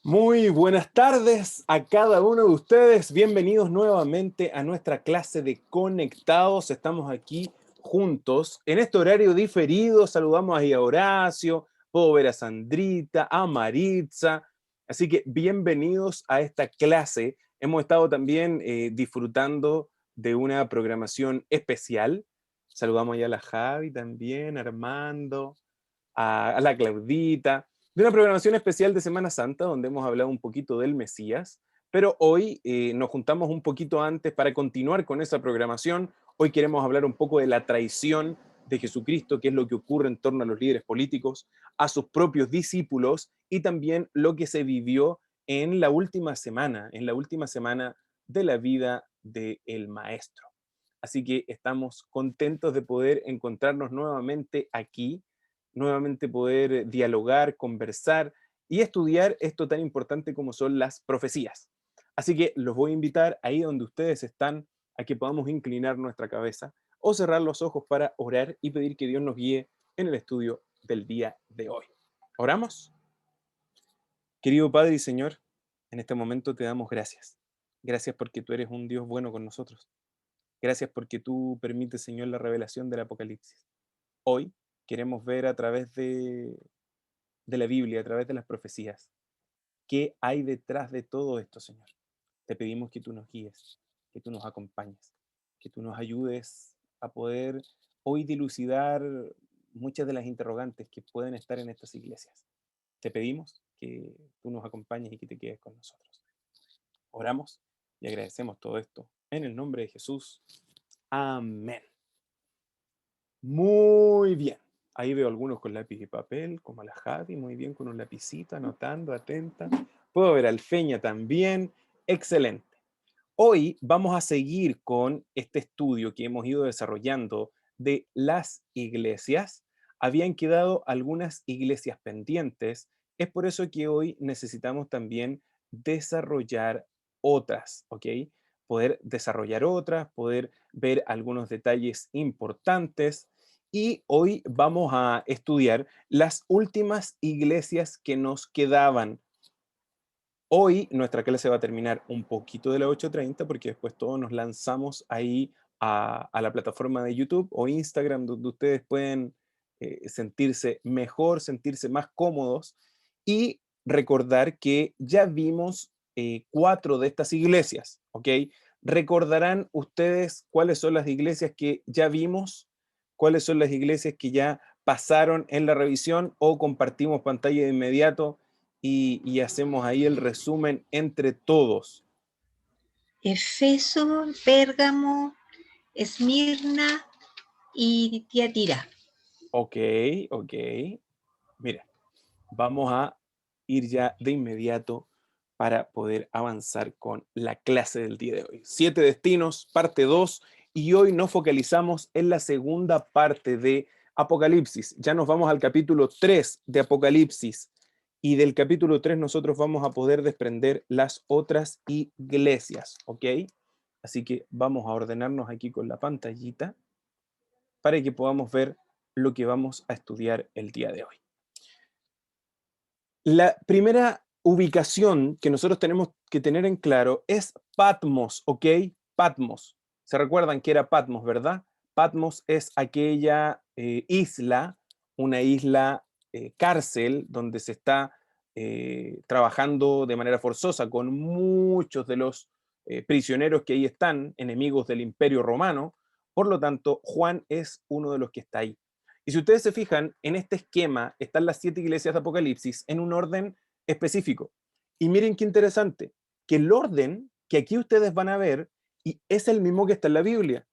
Muy buenas tardes a cada uno de ustedes. Bienvenidos nuevamente a nuestra clase de Conectados. Estamos aquí juntos en este horario diferido. Saludamos ahí a Horacio, puedo ver a Sandrita, a Maritza. Así que bienvenidos a esta clase. Hemos estado también disfrutando de una programación especial. Saludamos ya a la Javi también, a Armando, a la Claudita de una programación especial de Semana Santa, donde hemos hablado un poquito del Mesías, pero hoy nos juntamos un poquito antes para continuar con esa programación. Hoy queremos hablar un poco de la traición de Jesucristo, qué es lo que ocurre en torno a los líderes políticos, a sus propios discípulos y también lo que se vivió en la última semana de la vida del Maestro. Así que estamos contentos de poder encontrarnos nuevamente aquí, nuevamente poder dialogar, conversar y estudiar esto tan importante como son las profecías. Así que los voy a invitar ahí donde ustedes están a que podamos inclinar nuestra cabeza o cerrar los ojos para orar y pedir que Dios nos guíe en el estudio del día de hoy. ¿Oramos? Querido Padre y Señor, en este momento te damos gracias. Gracias porque tú eres un Dios bueno con nosotros. Gracias porque tú permites, Señor, la revelación del Apocalipsis. Hoy queremos ver a través de la Biblia, a través de las profecías, qué hay detrás de todo esto, Señor. Te pedimos que tú nos guíes, que tú nos acompañes, que tú nos ayudes a poder hoy dilucidar muchas de las interrogantes que pueden estar en estas iglesias. Te pedimos que tú nos acompañes y que te quedes con nosotros. Oramos y agradecemos todo esto en el nombre de Jesús. Amén. Muy bien. Ahí veo algunos con lápiz y papel, como la Javi, muy bien, con un lapicito, anotando, atenta. Puedo ver al Feña también. Excelente. Hoy vamos a seguir con este estudio que hemos ido desarrollando de las iglesias. Habían quedado algunas iglesias pendientes. Es por eso que hoy necesitamos también desarrollar otras, ¿ok? Poder desarrollar otras, poder ver algunos detalles importantes. Y hoy vamos a estudiar las últimas iglesias que nos quedaban. Hoy nuestra clase va a terminar un poquito de las 8:30 porque después todos nos lanzamos ahí a la plataforma de YouTube o Instagram donde ustedes pueden sentirse mejor, sentirse más cómodos y recordar que ya vimos 4 de estas iglesias, ¿ok? ¿Recordarán ustedes cuáles son las iglesias que ya vimos? ¿Cuáles son las iglesias que ya pasaron en la revisión o compartimos pantalla de inmediato y hacemos ahí el resumen entre todos? Efeso, Pérgamo, Esmirna y Tiatira. Ok, ok. Mira, vamos a ir ya de inmediato para poder avanzar con la clase del día de hoy. 7 destinos, parte 2, y hoy nos focalizamos en la segunda parte de Apocalipsis. Ya nos vamos al capítulo 3 de Apocalipsis, y del capítulo 3 nosotros vamos a poder desprender las otras iglesias, ¿ok? Así que vamos a ordenarnos aquí con la pantallita para que podamos ver lo que vamos a estudiar el día de hoy. La primera ubicación que nosotros tenemos que tener en claro es Patmos, ¿ok? Patmos. ¿Se recuerdan que era Patmos, verdad? Patmos es aquella isla, una isla cárcel, donde se está trabajando de manera forzosa con muchos de los prisioneros que ahí están, enemigos del Imperio Romano. Por lo tanto, Juan es uno de los que está ahí. Y si ustedes se fijan, en este esquema están las 7 iglesias de Apocalipsis en un orden específico. Y miren qué interesante, que el orden que aquí ustedes van a ver y es el mismo que está en la Biblia.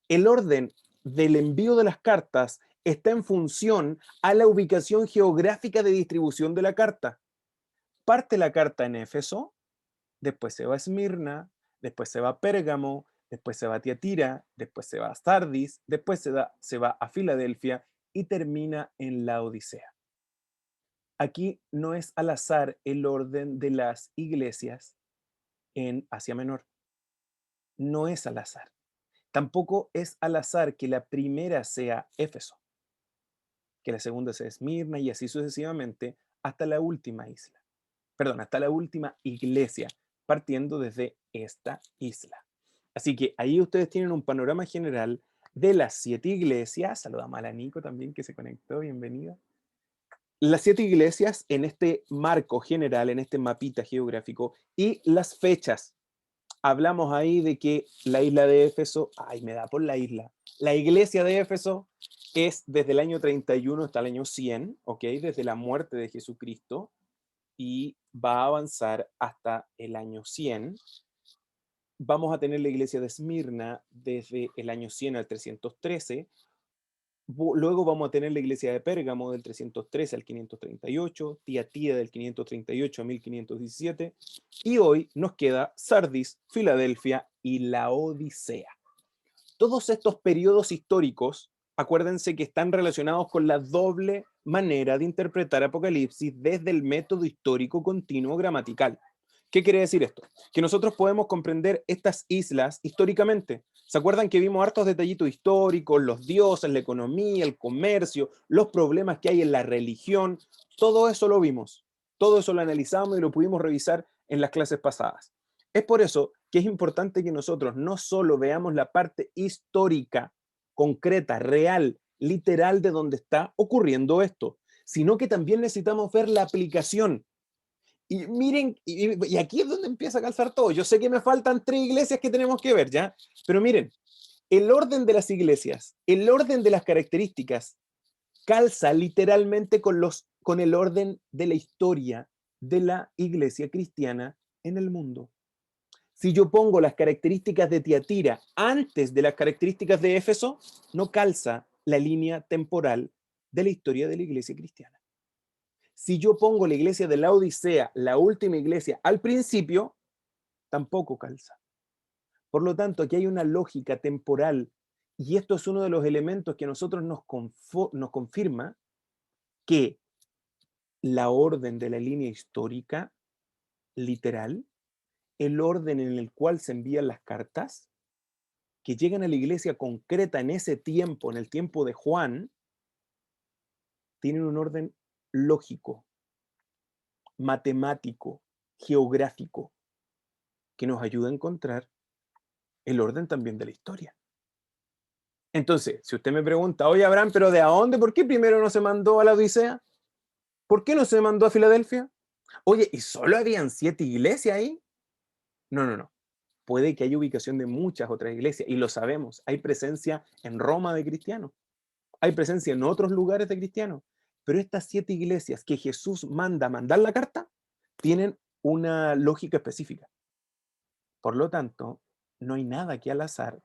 El orden del envío de las cartas está en función a la ubicación geográfica de distribución de la carta. Parte la carta en Éfeso, después se va a Esmirna, después se va a Pérgamo, después se va a Tiatira, después se va a Sardis, después se va a Filadelfia y termina en la Odisea. Aquí no es al azar el orden de las iglesias en Asia Menor. No es al azar. Tampoco es al azar que la primera sea Éfeso, que la segunda sea Esmirna y así sucesivamente hasta la última isla. perdón, hasta la última iglesia, partiendo desde esta isla. Así que ahí ustedes tienen un panorama general de las 7 iglesias. Saludamos a la Nico también que se conectó, bienvenida. Las 7 iglesias en este marco general, en este mapita geográfico, y las fechas. Hablamos ahí de que la isla de Éfeso, ay, me da por la iglesia de Éfeso es desde el año 31 hasta el año 100, ¿ok? Desde la muerte de Jesucristo, y va a avanzar hasta el año 100. Vamos a tener la iglesia de Esmirna desde el año 100 al 313. Luego vamos a tener la iglesia de Pérgamo del 313 al 538, Tiatira del 538 a 1517, y hoy nos queda Sardis, Filadelfia y la Odisea. Todos estos periodos históricos, acuérdense que están relacionados con la doble manera de interpretar Apocalipsis desde el método histórico continuo gramatical. ¿Qué quiere decir esto? Que nosotros podemos comprender estas islas históricamente. ¿Se acuerdan que vimos hartos detallitos históricos, los dioses, la economía, el comercio, los problemas que hay en la religión? Todo eso lo vimos, todo eso lo analizamos y lo pudimos revisar en las clases pasadas. Es por eso que es importante que nosotros no solo veamos la parte histórica, concreta, real, literal de donde está ocurriendo esto, sino que también necesitamos ver la aplicación. Y miren, y aquí es donde empieza a calzar todo. Yo sé que me faltan 3 iglesias que tenemos que ver, ¿ya? Pero miren, el orden de las iglesias, el orden de las características, calza literalmente con el orden de la historia de la iglesia cristiana en el mundo. Si yo pongo las características de Tiatira antes de las características de Éfeso, no calza la línea temporal de la historia de la iglesia cristiana. Si yo pongo la iglesia de la Odisea, la última iglesia, al principio, tampoco calza. Por lo tanto, aquí hay una lógica temporal y esto es uno de los elementos que a nosotros nos confirma que la orden de la línea histórica, literal, el orden en el cual se envían las cartas, que llegan a la iglesia concreta en ese tiempo, en el tiempo de Juan, tienen un orden lógico, matemático, geográfico, que nos ayuda a encontrar el orden también de la historia. Entonces, si usted me pregunta, oye Abraham, pero ¿de a dónde? ¿Por qué primero no se mandó a la Odisea? ¿Por qué no se mandó a Filadelfia? Oye, ¿y solo habían 7 iglesias ahí? No, no, no. Puede que haya ubicación de muchas otras iglesias, y lo sabemos. Hay presencia en Roma de cristianos, hay presencia en otros lugares de cristianos, pero estas 7 iglesias que Jesús manda a mandar la carta tienen una lógica específica. Por lo tanto, no hay nada que al azar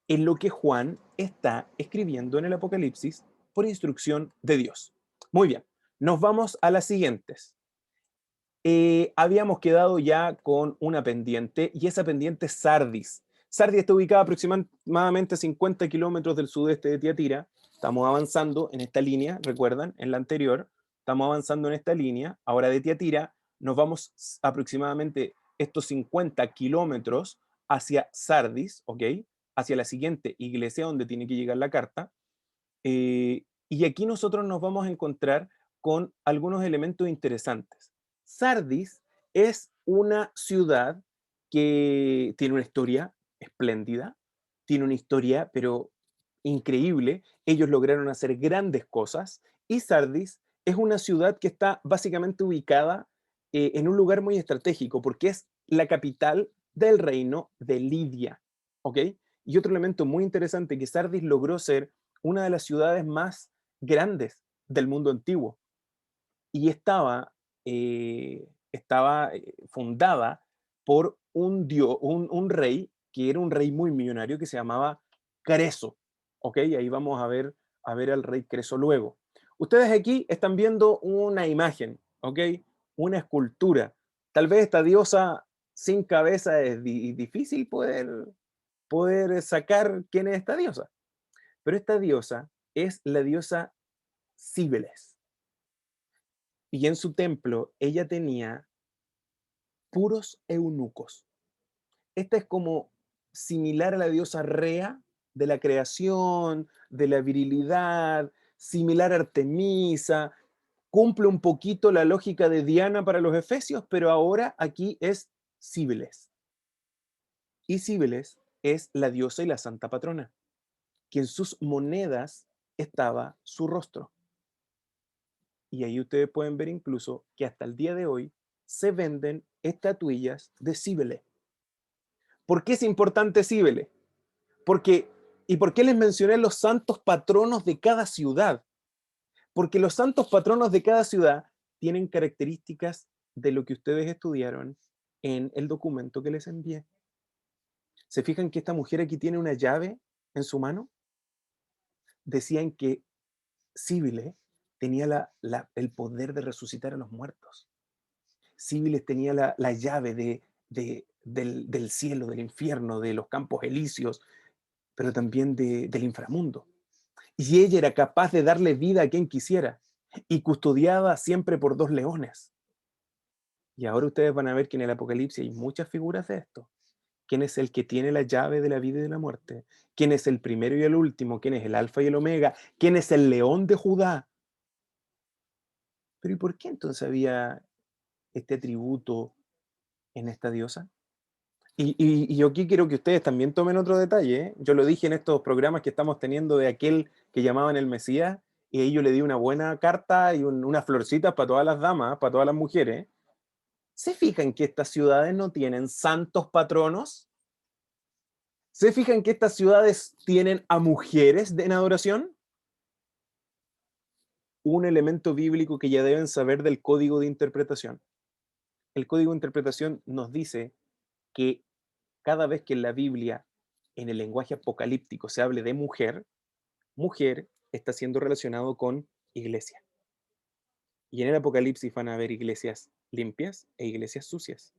en lo que Juan está escribiendo en el Apocalipsis por instrucción de Dios. Muy bien, nos vamos a las siguientes. Habíamos quedado ya con una pendiente y esa pendiente es Sardis. Sardis está ubicada aproximadamente 50 kilómetros del sudeste de Tiatira. Estamos avanzando en esta línea, recuerdan, en la anterior, estamos avanzando en esta línea. Ahora de Tiatira nos vamos aproximadamente estos 50 kilómetros hacia Sardis, ¿ok? Hacia la siguiente iglesia donde tiene que llegar la carta. Y aquí nosotros nos vamos a encontrar con algunos elementos interesantes. Sardis es una ciudad que tiene una historia espléndida, tiene una historia, pero increíble. Ellos lograron hacer grandes cosas y Sardis es una ciudad que está básicamente ubicada en un lugar muy estratégico porque es la capital del reino de Lidia, ¿ok? Y otro elemento muy interesante que Sardis logró ser una de las ciudades más grandes del mundo antiguo y estaba fundada por un rey que era un rey muy millonario que se llamaba Creso. ¿Ok? Ahí vamos a ver al rey Creso luego. Ustedes aquí están viendo una imagen, ¿ok? Una escultura. Tal vez esta diosa sin cabeza es difícil poder sacar quién es esta diosa. Pero esta diosa es la diosa Cibeles. Y en su templo ella tenía puros eunucos. Esta es como similar a la diosa Rea de la creación, de la virilidad, similar a Artemisa, cumple un poquito la lógica de Diana para los efesios, pero ahora aquí es Cíbeles. Y Cíbeles es la diosa y la santa patrona, que en sus monedas estaba su rostro. Y ahí ustedes pueden ver incluso que hasta el día de hoy se venden estatuillas de Cíbele. ¿Por qué es importante Cíbele? ¿Y por qué les mencioné los santos patronos de cada ciudad? Porque los santos patronos de cada ciudad tienen características de lo que ustedes estudiaron en el documento que les envié. ¿Se fijan que esta mujer aquí tiene una llave en su mano? Decían que Cíbele tenía el poder de resucitar a los muertos. Cíbele tenía la llave del cielo, del infierno, de los campos elíseos, pero también del inframundo. Y ella era capaz de darle vida a quien quisiera y custodiada siempre por 2 leones. Y ahora ustedes van a ver que en el Apocalipsis hay muchas figuras de esto. ¿Quién es el que tiene la llave de la vida y de la muerte? ¿Quién es el primero y el último? ¿Quién es el alfa y el omega? ¿Quién es el león de Judá? Pero ¿y por qué entonces había este atributo en esta diosa? Y yo aquí quiero que ustedes también tomen otro detalle, ¿eh? Yo lo dije en estos programas que estamos teniendo de aquel que llamaban el Mesías, y ahí yo le di una buena carta y unas florcitas para todas las damas, para todas las mujeres. ¿Se fijan que estas ciudades no tienen santos patronos? ¿Se fijan que estas ciudades tienen a mujeres en adoración? Un elemento bíblico que ya deben saber del código de interpretación. El código de interpretación nos dice que cada vez que en la Biblia, en el lenguaje apocalíptico, se hable de mujer, mujer está siendo relacionado con iglesia. Y en el Apocalipsis van a haber iglesias limpias e iglesias sucias.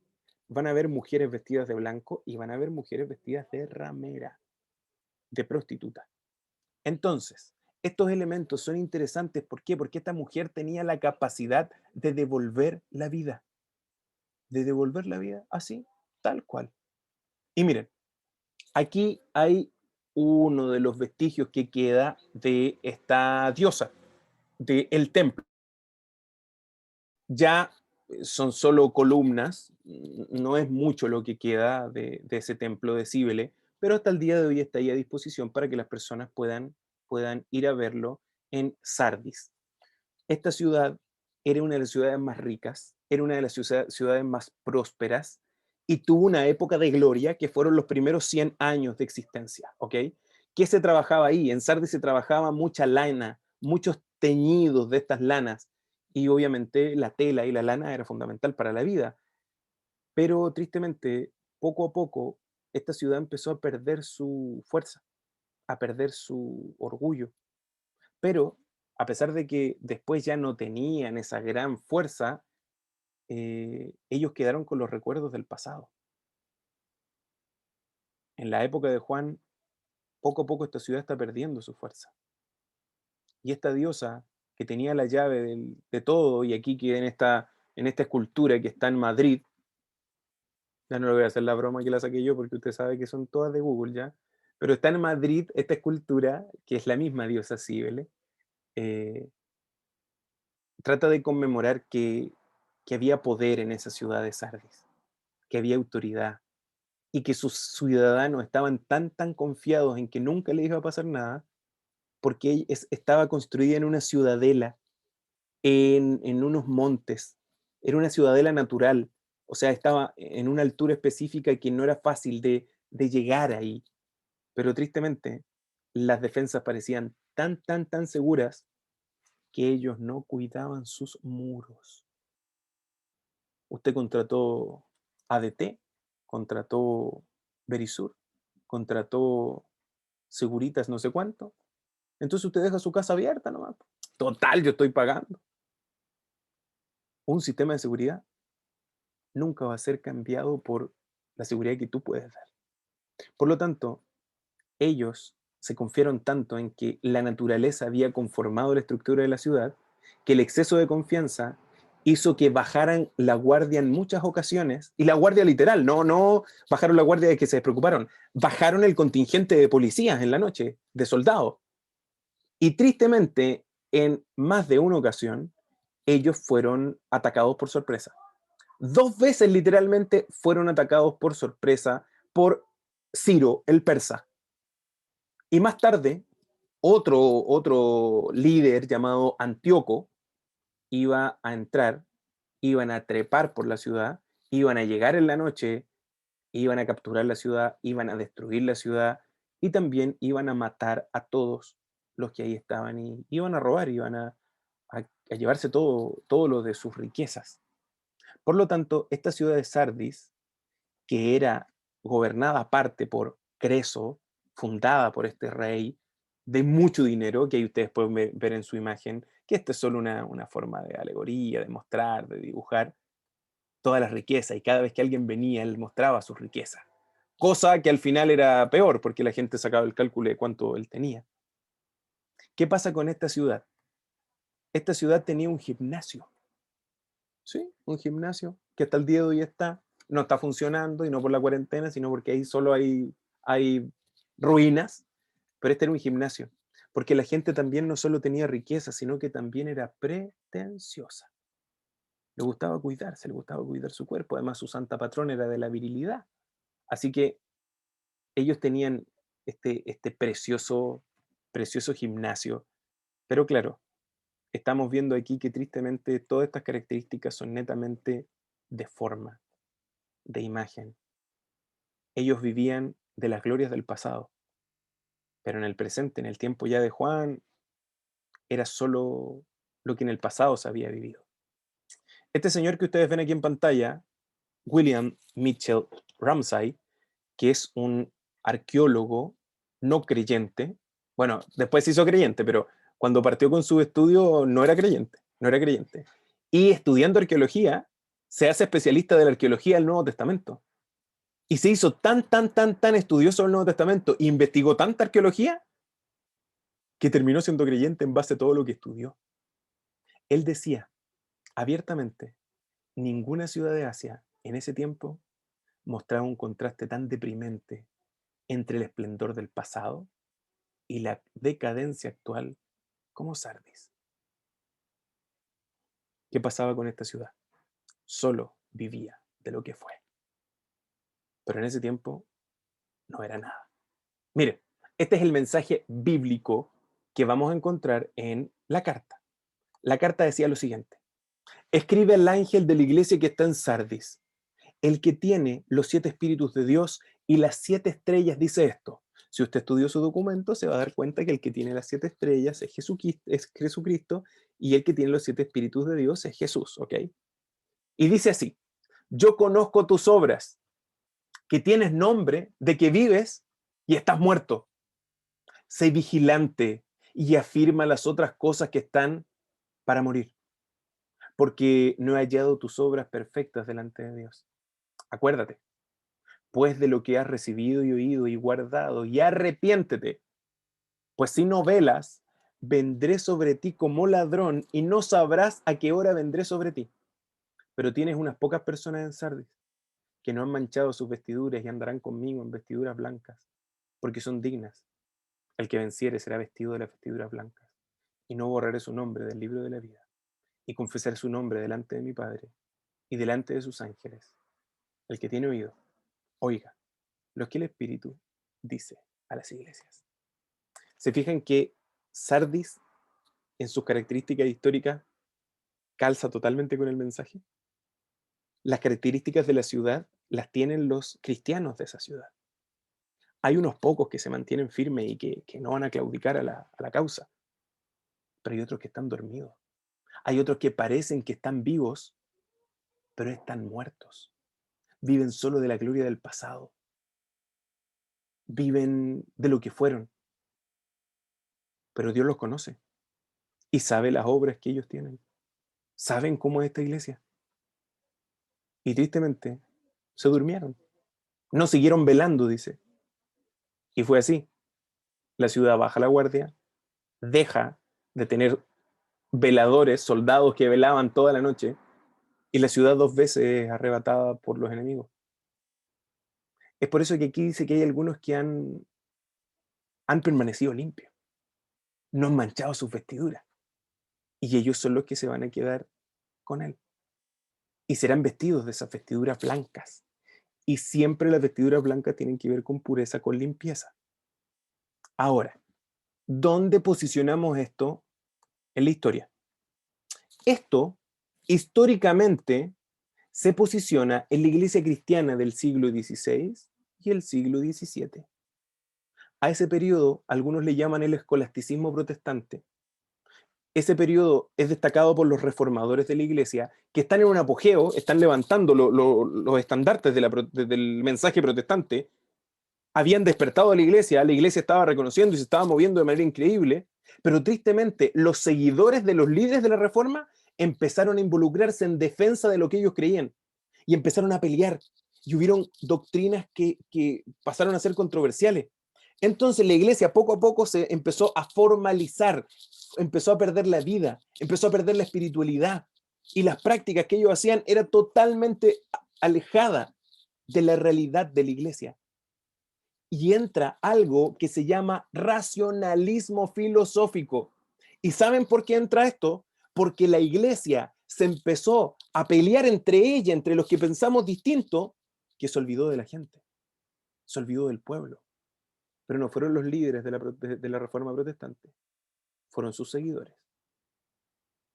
Van a haber mujeres vestidas de blanco y van a haber mujeres vestidas de ramera, de prostituta. Entonces, estos elementos son interesantes. ¿Por qué? Porque esta mujer tenía la capacidad de devolver la vida. De devolver la vida así, tal cual. Y miren, aquí hay uno de los vestigios que queda de esta diosa, del templo. Ya son solo columnas, no es mucho lo que queda de ese templo de Cíbele, pero hasta el día de hoy está ahí a disposición para que las personas puedan ir a verlo en Sardis. Esta ciudad era una de las ciudades más ricas, era una de las ciudades más prósperas y tuvo una época de gloria que fueron los primeros 100 años de existencia, ¿ok? ¿Qué se trabajaba ahí? En Sardis se trabajaba mucha lana, muchos teñidos de estas lanas y obviamente la tela y la lana era fundamental para la vida. Pero tristemente, poco a poco, esta ciudad empezó a perder su fuerza, a perder su orgullo. Pero a pesar de que después ya no tenían esa gran fuerza, ellos quedaron con los recuerdos del pasado. En la época de Juan, poco a poco esta ciudad está perdiendo su fuerza. Y esta diosa que tenía la llave de todo, y aquí que en esta escultura que está en Madrid, ya no le voy a hacer la broma que la saqué yo porque usted sabe que son todas de Google ya, pero está en Madrid esta escultura, que es la misma diosa Cíbele, trata de conmemorar que había poder en esa ciudad de Sardis, que había autoridad y que sus ciudadanos estaban tan confiados en que nunca les iba a pasar nada, porque estaba construida en una ciudadela, en unos montes, era una ciudadela natural, o sea, estaba en una altura específica que no era fácil de llegar ahí, pero tristemente las defensas parecían tan seguras que ellos no cuidaban sus muros. Usted contrató ADT, contrató Verisur, contrató Seguritas no sé cuánto. Entonces usted deja su casa abierta nomás. Total, yo estoy pagando. Un sistema de seguridad nunca va a ser cambiado por la seguridad que tú puedes dar. Por lo tanto, ellos se confiaron tanto en que la naturaleza había conformado la estructura de la ciudad, que el exceso de confianza hizo que bajaran la guardia en muchas ocasiones, y la guardia literal, no bajaron la guardia de que se despreocuparon, bajaron el contingente de policías en la noche, de soldados. Y tristemente, en más de una ocasión, ellos fueron atacados por sorpresa. 2 veces literalmente fueron atacados por sorpresa por Ciro, el persa. Y más tarde, otro líder llamado Antíoco iba a entrar, iban a trepar por la ciudad, iban a llegar en la noche, iban a capturar la ciudad, iban a destruir la ciudad y también iban a matar a todos los que ahí estaban y iban a robar, iban a llevarse todo lo de sus riquezas. Por lo tanto, esta ciudad de Sardis, que era gobernada aparte por Creso, fundada por este rey de mucho dinero, que ahí ustedes pueden ver en su imagen, que esta es solo una forma de alegoría, de mostrar, de dibujar toda la riqueza, y cada vez que alguien venía, él mostraba su riqueza. Cosa que al final era peor, porque la gente sacaba el cálculo de cuánto él tenía. ¿Qué pasa con esta ciudad? Esta ciudad tenía un gimnasio, ¿sí? Un gimnasio que hasta el día de hoy no está funcionando, y no por la cuarentena, sino porque ahí solo hay ruinas, pero este era un gimnasio, porque la gente también no solo tenía riqueza, sino que también era pretenciosa. Le gustaba cuidar su cuerpo, además su santa patrona era de la virilidad. Así que ellos tenían este precioso gimnasio, pero claro, estamos viendo aquí que tristemente todas estas características son netamente de forma, de imagen. Ellos vivían de las glorias del pasado, pero en el presente, en el tiempo ya de Juan, era solo lo que en el pasado se había vivido. Este señor que ustedes ven aquí en pantalla, William Mitchell Ramsay, que es un arqueólogo no creyente. Bueno, después se hizo creyente, pero cuando partió con su estudio no era creyente, no era creyente. Y estudiando arqueología, se hace especialista de la arqueología del Nuevo Testamento. Y se hizo tan estudioso del Nuevo Testamento, e investigó tanta arqueología, que terminó siendo creyente en base a todo lo que estudió. Él decía abiertamente, ninguna ciudad de Asia en ese tiempo mostraba un contraste tan deprimente entre el esplendor del pasado y la decadencia actual como Sardis. ¿Qué pasaba con esta ciudad? Solo vivía de lo que fue. Pero en ese tiempo no era nada. Mire, este es el mensaje bíblico que vamos a encontrar en la carta. La carta decía lo siguiente: escribe al ángel de la iglesia que está en Sardis, el que tiene los 7 espíritus de Dios y las 7 estrellas, dice esto. Si usted estudió su documento, se va a dar cuenta que el que tiene las 7 estrellas es Jesucristo, y el que tiene los 7 espíritus de Dios es Jesús, ¿ok? Y dice así: yo conozco tus obras, que tienes nombre de que vives y estás muerto. Sé vigilante y afirma las otras cosas que están para morir, porque no he hallado tus obras perfectas delante de Dios. Acuérdate pues de lo que has recibido y oído y guardado, y arrepiéntete, pues si no velas, vendré sobre ti como ladrón y no sabrás a qué hora vendré sobre ti. Pero tienes unas pocas personas en Sardis que no han manchado sus vestiduras y andarán conmigo en vestiduras blancas, porque son dignas. El que venciere será vestido de las vestiduras blancas, y no borraré su nombre del libro de la vida, y confesaré su nombre delante de mi Padre y delante de sus ángeles. El que tiene oído, oiga lo que el Espíritu dice a las iglesias. ¿Se fijan que Sardis, en sus características históricas, calza totalmente con el mensaje? Las características de la ciudad las tienen los cristianos de esa ciudad. Hay unos pocos que se mantienen firmes y que no van a claudicar a la causa, pero hay otros que están dormidos. Hay otros que parecen que están vivos, pero están muertos. Viven solo de la gloria del pasado. Viven de lo que fueron, pero Dios los conoce y sabe las obras que ellos tienen. Saben cómo es esta iglesia. Y tristemente se durmieron. No siguieron velando, dice. Y fue así. La ciudad baja la guardia, deja de tener veladores, soldados que velaban toda la noche, y la ciudad 2 veces es arrebatada por los enemigos. Es por eso que aquí dice que hay algunos que han permanecido limpios, no han manchado sus vestiduras, y ellos son los que se van a quedar con él. Y serán vestidos de esas vestiduras blancas. Y siempre las vestiduras blancas tienen que ver con pureza, con limpieza. Ahora, ¿dónde posicionamos esto en la historia? Esto, históricamente, se posiciona en la iglesia cristiana del siglo XVI y el siglo XVII. A ese periodo, algunos le llaman el escolasticismo protestante. Ese periodo es destacado por los reformadores de la iglesia, que están en un apogeo, están levantando los estandartes del mensaje protestante, habían despertado a la iglesia estaba reconociendo y se estaba moviendo de manera increíble, pero tristemente los seguidores de los líderes de la reforma empezaron a involucrarse en defensa de lo que ellos creían y empezaron a pelear y hubieron doctrinas que pasaron a ser controversiales. Entonces la iglesia poco a poco se empezó a formalizar, empezó a perder la vida, empezó a perder la espiritualidad y las prácticas que ellos hacían era totalmente alejada de la realidad de la iglesia. Y entra algo que se llama racionalismo filosófico. ¿Y saben por qué entra esto? Porque la iglesia se empezó a pelear entre ella, entre los que pensamos distinto, que se olvidó de la gente, se olvidó del pueblo. Pero no fueron los líderes de la Reforma Protestante, fueron sus seguidores.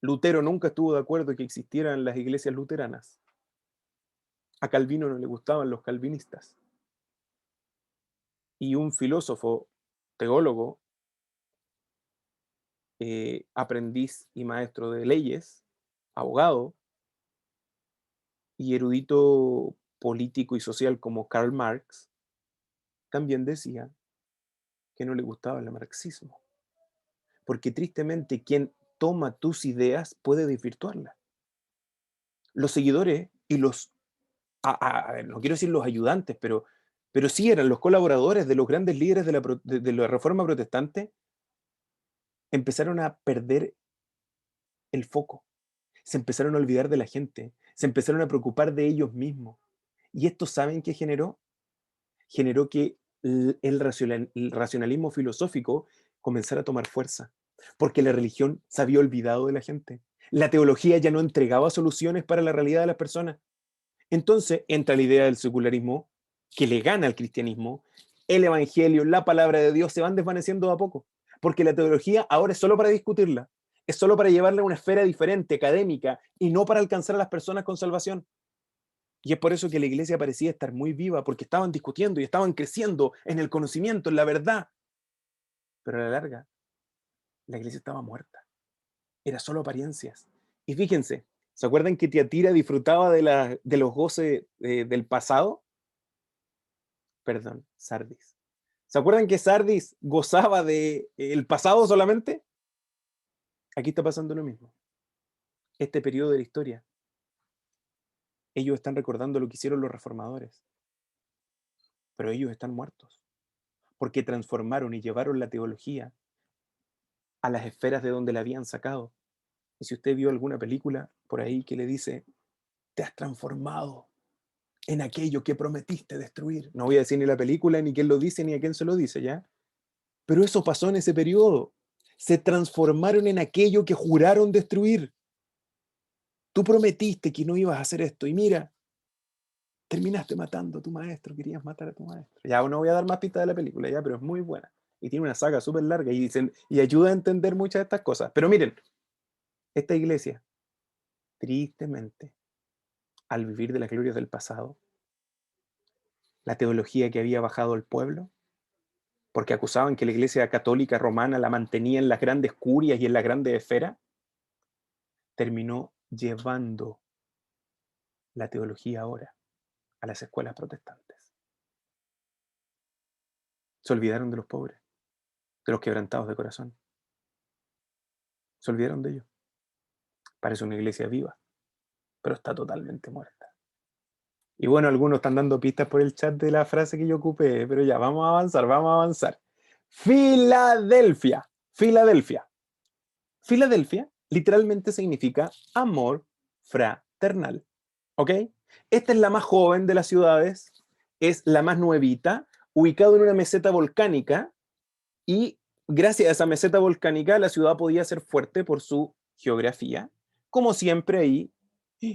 Lutero nunca estuvo de acuerdo en que existieran las iglesias luteranas. A Calvino no le gustaban los calvinistas. Y un filósofo, teólogo, aprendiz y maestro de leyes, abogado y erudito político y social como Karl Marx, también decía que no le gustaba el marxismo. Porque tristemente quien toma tus ideas puede desvirtuarlas. Los seguidores y los, no quiero decir los ayudantes, pero sí eran los colaboradores de los grandes líderes de la Reforma Protestante, empezaron a perder el foco, se empezaron a olvidar de la gente, se empezaron a preocupar de ellos mismos. Y esto, ¿saben qué generó? Generó que el racionalismo filosófico comenzara a tomar fuerza, porque la religión se había olvidado de la gente. La teología ya no entregaba soluciones para la realidad de las personas. Entonces entra la idea del secularismo, que le gana al cristianismo, el evangelio, la palabra de Dios se van desvaneciendo de a poco, porque la teología ahora es solo para discutirla, es solo para llevarla a una esfera diferente, académica, y no para alcanzar a las personas con salvación. Y es por eso que la iglesia parecía estar muy viva, porque estaban discutiendo y estaban creciendo en el conocimiento, en la verdad. Pero a la larga, la iglesia estaba muerta. Era solo apariencias. Y fíjense, ¿se acuerdan que Tiatira disfrutaba de los goces del pasado? Perdón, Sardis. ¿Se acuerdan que Sardis gozaba del pasado solamente? Aquí está pasando lo mismo. Este periodo de la historia, ellos están recordando lo que hicieron los reformadores, pero ellos están muertos, porque transformaron y llevaron la teología a las esferas de donde la habían sacado. Y si usted vio alguna película por ahí que le dice, te has transformado en aquello que prometiste destruir. No voy a decir ni la película, ni quién lo dice, ni a quién se lo dice, ¿ya? Pero eso pasó en ese periodo. Se transformaron en aquello que juraron destruir. Tú prometiste que no ibas a hacer esto y mira, terminaste matando a tu maestro, querías matar a tu maestro. Ya no voy a dar más pistas de la película, ya, pero es muy buena. Y tiene una saga súper larga y ayuda a entender muchas de estas cosas. Pero miren, esta iglesia, tristemente, al vivir de las glorias del pasado, la teología que había bajado al pueblo, porque acusaban que la iglesia católica romana la mantenía en las grandes curias y en las grandes esferas, terminó llevando la teología ahora a las escuelas protestantes. Se olvidaron de los pobres, de los quebrantados de corazón. Se olvidaron de ellos. Parece una iglesia viva, pero está totalmente muerta. Y bueno, algunos están dando pistas por el chat de la frase que yo ocupé, pero ya, vamos a avanzar, vamos a avanzar. Filadelfia. Filadelfia. Filadelfia literalmente significa amor fraternal. ¿Ok? Esta es la más joven de las ciudades, es la más nuevita, ubicado en una meseta volcánica, y gracias a esa meseta volcánica la ciudad podía ser fuerte por su geografía. Como siempre ahí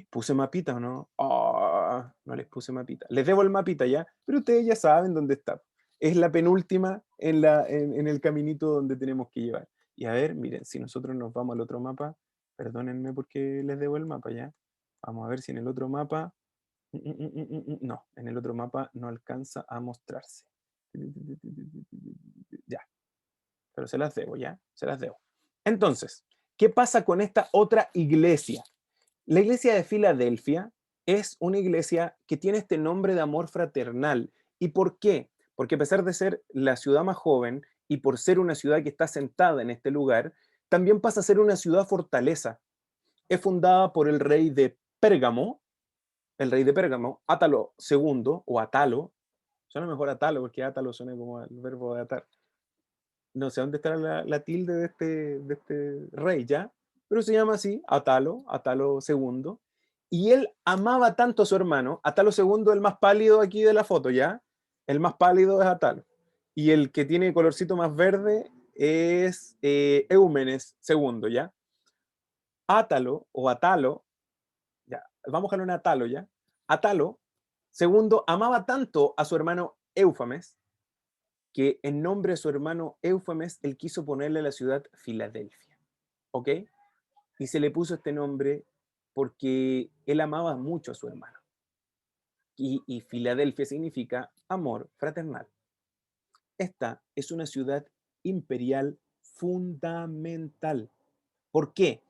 ¿Puse mapita o no? Ah, no les puse mapita. Les debo el mapita ya, pero ustedes ya saben dónde está. Es la penúltima en el caminito donde tenemos que llevar. Y a ver, miren, si nosotros nos vamos al otro mapa, perdónenme porque les debo el mapa ya. Vamos a ver si en el otro mapa... No, en el otro mapa no alcanza a mostrarse. Ya, pero se las debo, ya, se las debo. Entonces, ¿qué pasa con esta otra iglesia? La iglesia de Filadelfia es una iglesia que tiene este nombre de amor fraternal. ¿Y por qué? Porque a pesar de ser la ciudad más joven y por ser una ciudad que está sentada en este lugar, también pasa a ser una ciudad fortaleza. Es fundada por el rey de Pérgamo, Átalo II, o Atalo, suena mejor Atalo porque Átalo suena como el verbo de atar. No sé dónde estará la tilde de este rey ya, pero se llama así, Atalo II, y él amaba tanto a su hermano, Atalo II, el más pálido aquí de la foto, ¿ya? El más pálido es Atalo, y el que tiene colorcito más verde es Eumenes II, ¿ya? Átalo, o Atalo, ya, vamos a dejarlo en Atalo, ¿ya? Atalo II amaba tanto a su hermano Éufames, que en nombre de su hermano Éufames, él quiso ponerle a la ciudad Filadelfia, ¿ok? Y se le puso este nombre porque él amaba mucho a su hermano. Y Filadelfia significa amor fraternal. Esta es una ciudad imperial fundamental. ¿Por qué?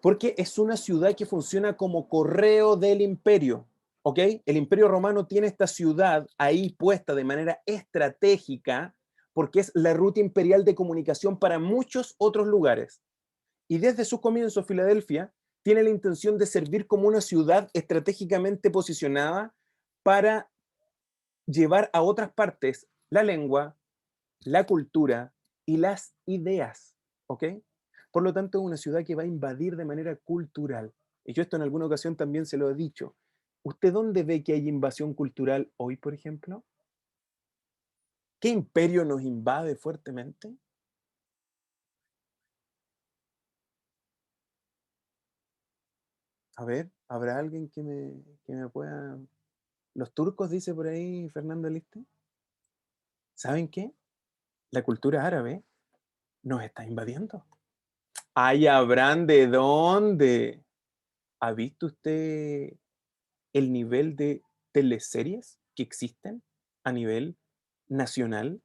Porque es una ciudad que funciona como correo del imperio, ¿ok? El imperio romano tiene esta ciudad ahí puesta de manera estratégica porque es la ruta imperial de comunicación para muchos otros lugares. Y desde sus comienzos, Filadelfia tiene la intención de servir como una ciudad estratégicamente posicionada para llevar a otras partes la lengua, la cultura y las ideas, ¿ok? Por lo tanto, es una ciudad que va a invadir de manera cultural. Y yo esto en alguna ocasión también se lo he dicho. ¿Usted dónde ve que hay invasión cultural hoy, por ejemplo? ¿Qué imperio nos invade fuertemente? A ver, ¿habrá alguien que me pueda... Los turcos, dice por ahí Fernando Liste. ¿Saben qué? La cultura árabe nos está invadiendo. ¡Ay, habrán de dónde! ¿Ha visto usted el nivel de teleseries que existen a nivel nacional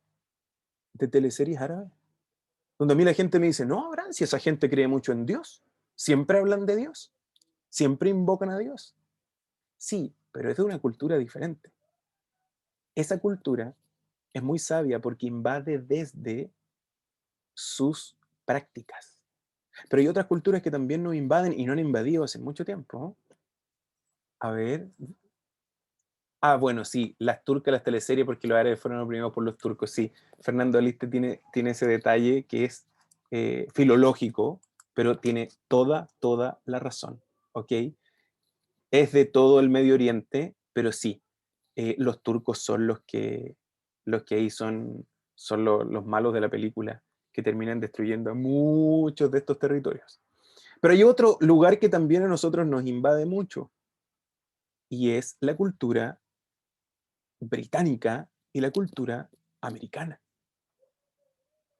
de teleseries árabes? Donde a mí la gente me dice, no, Abraham, si esa gente cree mucho en Dios, siempre hablan de Dios, siempre invocan a Dios. Sí, pero es de una cultura diferente. Esa cultura es muy sabia porque invade desde sus prácticas. Pero hay otras culturas que también nos invaden y no han invadido hace mucho tiempo. A ver, bueno, sí, las turcas, las teleseries, porque los árabes fueron oprimidos por los turcos, sí. Fernando Aliste tiene ese detalle que es filológico, pero tiene toda la razón, ¿ok? Es de todo el Medio Oriente, pero sí, los turcos son los que ahí son los malos de la película, que terminan destruyendo a muchos de estos territorios. Pero hay otro lugar que también a nosotros nos invade mucho, y es la cultura británica y la cultura americana.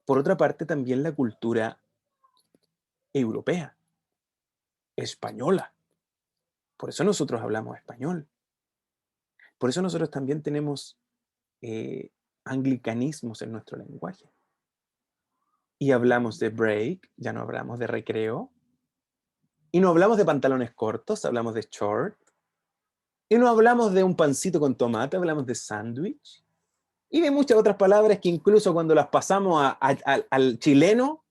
Por otra parte, también la cultura europea, española. Por eso nosotros hablamos español. Por eso nosotros también tenemos eh, anglicanismos en nuestro lenguaje. Y hablamos de break, ya no hablamos de recreo. Y no hablamos de pantalones cortos, hablamos de short. Y no hablamos de un pancito con tomate, hablamos de sándwich. Y de muchas otras palabras que incluso cuando las pasamos al chileno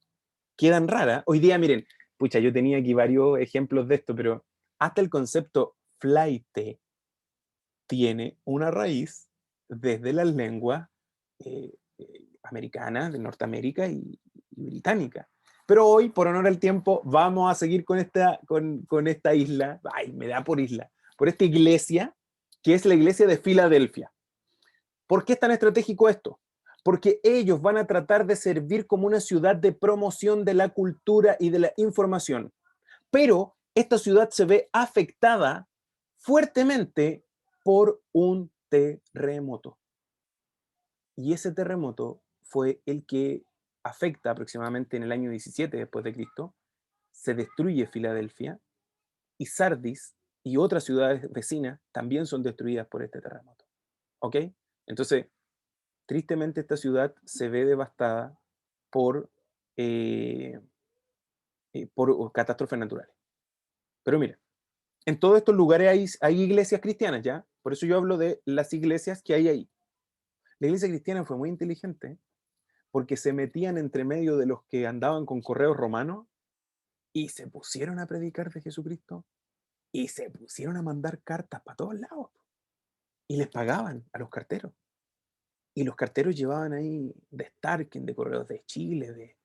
quedan raras. Hoy día, miren, pucha, yo tenía aquí varios ejemplos de esto, pero hasta el concepto flaite tiene una raíz desde las lenguas americanas, de Norteamérica y británica. Pero hoy, por honor al tiempo, vamos a seguir con esta isla, ay, me da por isla, por esta iglesia, que es la iglesia de Filadelfia. ¿Por qué es tan estratégico esto? Porque ellos van a tratar de servir como una ciudad de promoción de la cultura y de la información. Pero esta ciudad se ve afectada fuertemente por un terremoto. Y ese terremoto fue el que afecta aproximadamente en el año 17 después de Cristo, se destruye Filadelfia y Sardis y otras ciudades vecinas también son destruidas por este terremoto. ¿Ok? Entonces, tristemente esta ciudad se ve devastada por, eh, por catástrofes naturales. Pero mira, en todos estos lugares hay iglesias cristianas, ¿ya? Por eso yo hablo de las iglesias que hay ahí. La iglesia cristiana fue muy inteligente porque se metían entre medio de los que andaban con correos romanos y se pusieron a predicar de Jesucristo y se pusieron a mandar cartas para todos lados y les pagaban a los carteros. Y los carteros llevaban ahí de Starken, de Correos de Chile,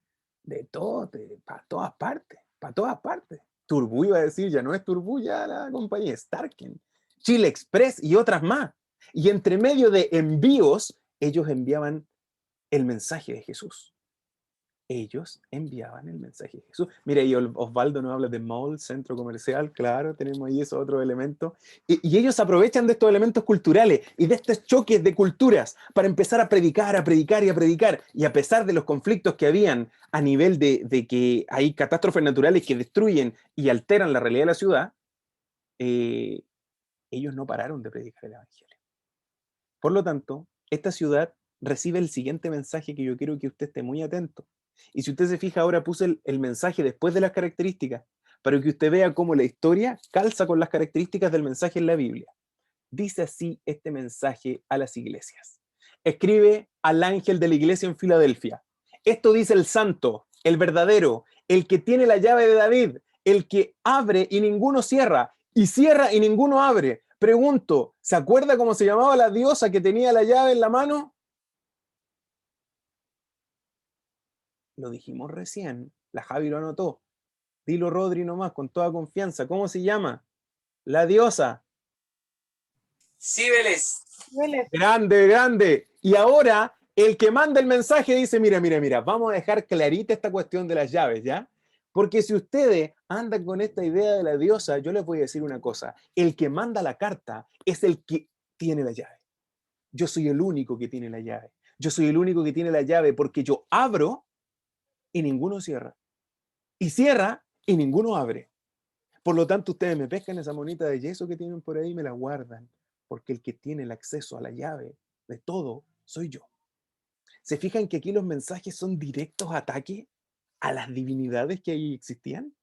de todo, para todas partes, para todas partes. Turbú iba a decir, ya no es Turbú ya la compañía, Starken, Chile Express y otras más. Y entre medio de envíos, ellos enviaban el mensaje de Jesús. Ellos enviaban el mensaje de Jesús. Mira, y Osvaldo nos habla de mall, centro comercial, claro, tenemos ahí esos otros elementos. Y ellos aprovechan de estos elementos culturales y de estos choques de culturas para empezar a predicar, a predicar y a predicar. Y a pesar de los conflictos que habían a nivel de que hay catástrofes naturales que destruyen y alteran la realidad de la ciudad, ellos no pararon de predicar el Evangelio. Por lo tanto, esta ciudad recibe el siguiente mensaje que yo quiero que usted esté muy atento. Y si usted se fija, ahora puse el mensaje después de las características, para que usted vea cómo la historia calza con las características del mensaje en la Biblia. Dice así este mensaje a las iglesias. Escribe al ángel de la iglesia en Filadelfia. Esto dice el santo, el verdadero, el que tiene la llave de David, el que abre y ninguno cierra, y cierra y ninguno abre. Pregunto, ¿se acuerda cómo se llamaba la diosa que tenía la llave en la mano? Lo dijimos recién, la Javi lo anotó. Dilo Rodri nomás, con toda confianza. ¿Cómo se llama? La diosa. Cibeles. Grande, grande. Y ahora el que manda el mensaje dice, mira, mira, mira, vamos a dejar clarita esta cuestión de las llaves, ¿ya? Porque si ustedes andan con esta idea de la diosa, yo les voy a decir una cosa, el que manda la carta es el que tiene la llave. Yo soy el único que tiene la llave. Yo soy el único que tiene la llave porque yo abro y ninguno cierra. Y cierra y ninguno abre. Por lo tanto, ustedes me pescan esa monita de yeso que tienen por ahí y me la guardan, porque el que tiene el acceso a la llave de todo soy yo. ¿Se fijan que aquí los mensajes son directos ataques a las divinidades que ahí existían?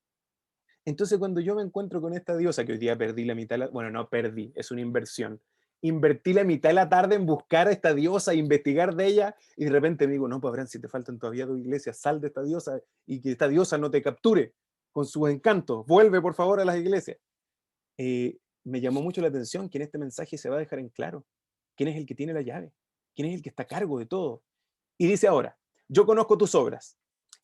Entonces, cuando yo me encuentro con esta diosa, que hoy día perdí la mitad, bueno, no perdí, es una inversión. Invertí la mitad de la tarde en buscar a esta diosa, investigar de ella, y de repente me digo, no, pues Abraham, si te faltan todavía 2 iglesias, sal de esta diosa y que esta diosa no te capture con sus encantos. Vuelve, por favor, a las iglesias. Me llamó mucho la atención que en este mensaje se va a dejar en claro quién es el que tiene la llave, quién es el que está a cargo de todo. Y dice ahora, yo conozco tus obras.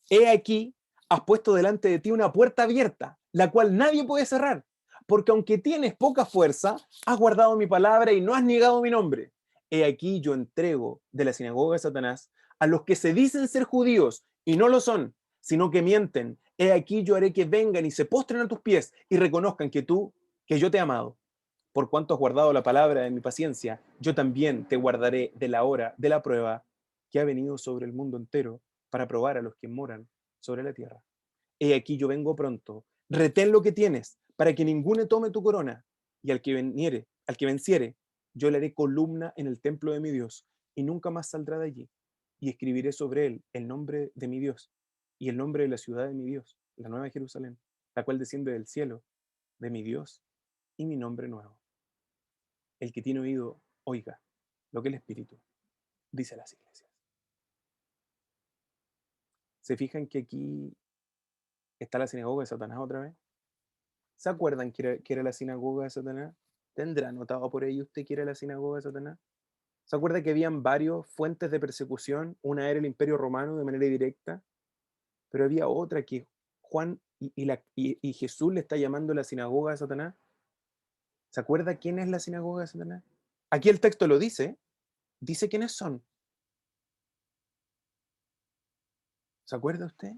He aquí, has puesto delante de ti una puerta abierta, la cual nadie puede cerrar, porque aunque tienes poca fuerza, has guardado mi palabra y no has negado mi nombre. He aquí yo entrego de la sinagoga de Satanás a los que se dicen ser judíos y no lo son, sino que mienten. He aquí yo haré que vengan y se postren a tus pies y reconozcan que yo te he amado. Por cuanto has guardado la palabra de mi paciencia, yo también te guardaré de la hora de la prueba que ha venido sobre el mundo entero para probar a los que moran sobre la tierra. He aquí yo vengo pronto, retén lo que tienes, para que ninguno tome tu corona, y al que venciere, yo le haré columna en el templo de mi Dios, y nunca más saldrá de allí, y escribiré sobre él el nombre de mi Dios, y el nombre de la ciudad de mi Dios, la nueva Jerusalén, la cual desciende del cielo, de mi Dios, y mi nombre nuevo. El que tiene oído, oiga lo que el Espíritu dice a las iglesias. ¿Se fijan que aquí está la sinagoga de Satanás otra vez? ¿Se acuerdan que era la sinagoga de Satanás? ¿Tendrá anotado por ahí usted que era la sinagoga de Satanás? ¿Se acuerda que habían varios fuentes de persecución? Una era el Imperio Romano de manera directa, pero había otra que Juan y Jesús le está llamando la sinagoga de Satanás. ¿Se acuerda quién es la sinagoga de Satanás? Aquí el texto lo dice quiénes son. ¿Se acuerda usted?